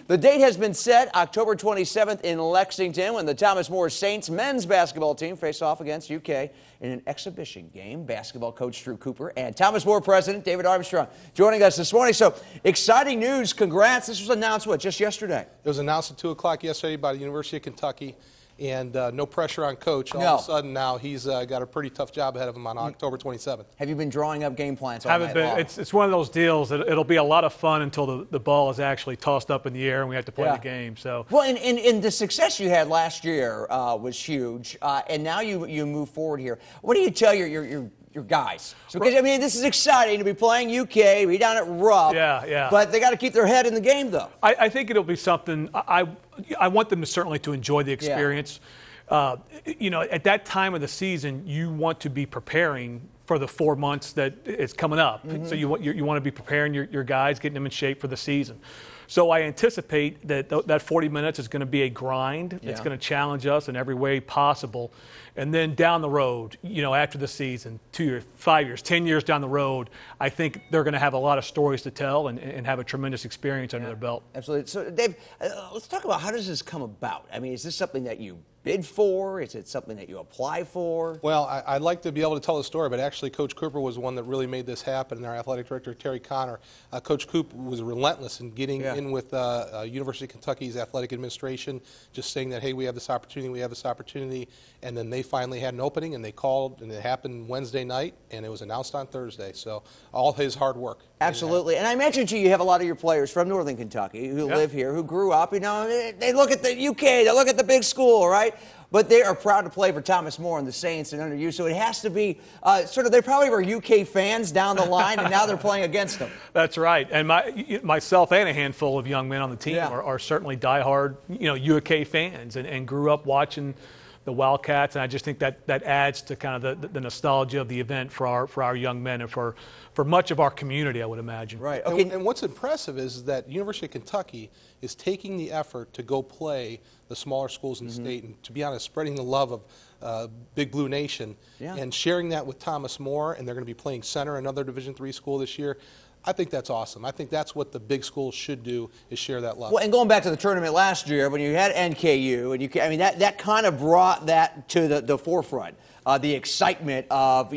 The date has been set, October 27th in Lexington, when the Thomas More Saints men's basketball team face off against UK in an exhibition game. Basketball coach Drew Cooper and Thomas More president David Armstrong joining us this morning. So exciting news. Congrats. This was announced, just yesterday? It was announced at 2 o'clock yesterday by the University of Kentucky. And no pressure on Coach. All of a sudden now he's got a pretty tough job ahead of him on October 27th. Have you been drawing up game plans all night long? It's one of those deals that it'll be a lot of fun until the ball is actually tossed up in the air and we have to play the game. So well, and the success you had last year was huge, and now you move forward here. What do you tell your guys? Because, I mean, this is exciting to be playing UK, be down at Rupp. Yeah. But they got to keep their head in the game, though. I think it'll be something. I want them certainly to enjoy the experience. Yeah. At that time of the season, you want to be preparing for the 4 months that it's coming up. Mm-hmm. So you want to be preparing your guys, getting them in shape for the season. So I anticipate that 40 minutes is going to be a grind. Yeah. It's going to challenge us in every way possible. And then down the road, after the season, 2 years, 5 years, 10 years down the road, I think they're going to have a lot of stories to tell and have a tremendous experience under their belt. Absolutely. So, Dave, let's talk about how does this come about? I mean, is this something that you bid for? Is it something that you apply for? Well, I'd like to be able to tell the story, but actually Coach Cooper was the one that really made this happen, and our athletic director, Terry Connor. Coach Cooper was relentless in getting in with University of Kentucky's athletic administration, just saying that, hey, we have this opportunity, and then they finally had an opening, and they called, and it happened Wednesday night, and it was announced on Thursday. So all his hard work. Absolutely. And I imagine, you have a lot of your players from Northern Kentucky who live here, who grew up. They look at the UK, they look at the big school, right? But they are proud to play for Thomas More and the Saints and under you. So it has to be they probably were UK fans down the line, and now they're playing against them. That's right. And myself and a handful of young men on the team are certainly diehard, UK fans and grew up watching the Wildcats, and I just think that adds to kind of the nostalgia of the event for our young men and for much of our community, I would imagine. Right. Okay. And what's impressive is that University of Kentucky is taking the effort to go play the smaller schools in the state, and to be honest, spreading the love of Big Blue Nation and sharing that with Thomas More, and they're going to be playing center, another Division III school this year. I think that's awesome. I think that's what the big schools should do, is share that love. Well, and going back to the tournament last year when you had NKU, and that kind of brought that to the forefront, the excitement of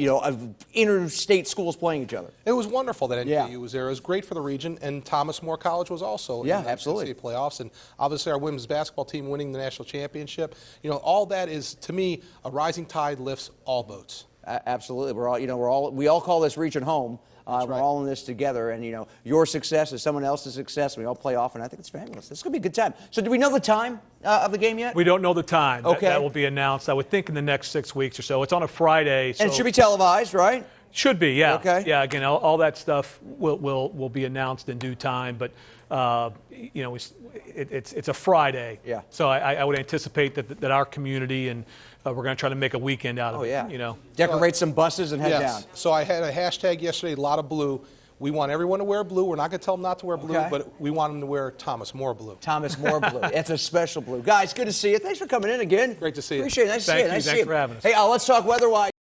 interstate schools playing each other. It was wonderful that NKU was there. It was great for the region, and Thomas More College was also in the absolutely NCAA playoffs, and obviously our women's basketball team winning the national championship. All that is, to me, a rising tide lifts all boats. Absolutely. We all call this region home. We're all in this together, and your success is someone else's success. We all play off, and I think it's fabulous. This is going to be a good time. So, do we know the time of the game yet? We don't know the time. Okay, that will be announced. I would think in the next 6 weeks or so. It's on a Friday, so and it should be televised, right? Should be, yeah. Okay. Yeah. Again, all that stuff will be announced in due time, but it's a Friday. Yeah. So I would anticipate that our community and we're going to try to make a weekend out of it. Oh yeah. Decorate some buses and head down. So I had a hashtag yesterday, a lot of blue. We want everyone to wear blue. We're not going to tell them not to wear blue, but we want them to wear Thomas More blue. Thomas More blue. It's a special blue. Guys, good to see you. Thanks for coming in again. Great to see you. Appreciate it. Nice to see you. Thanks for having us. Hey, let's talk weather-wise.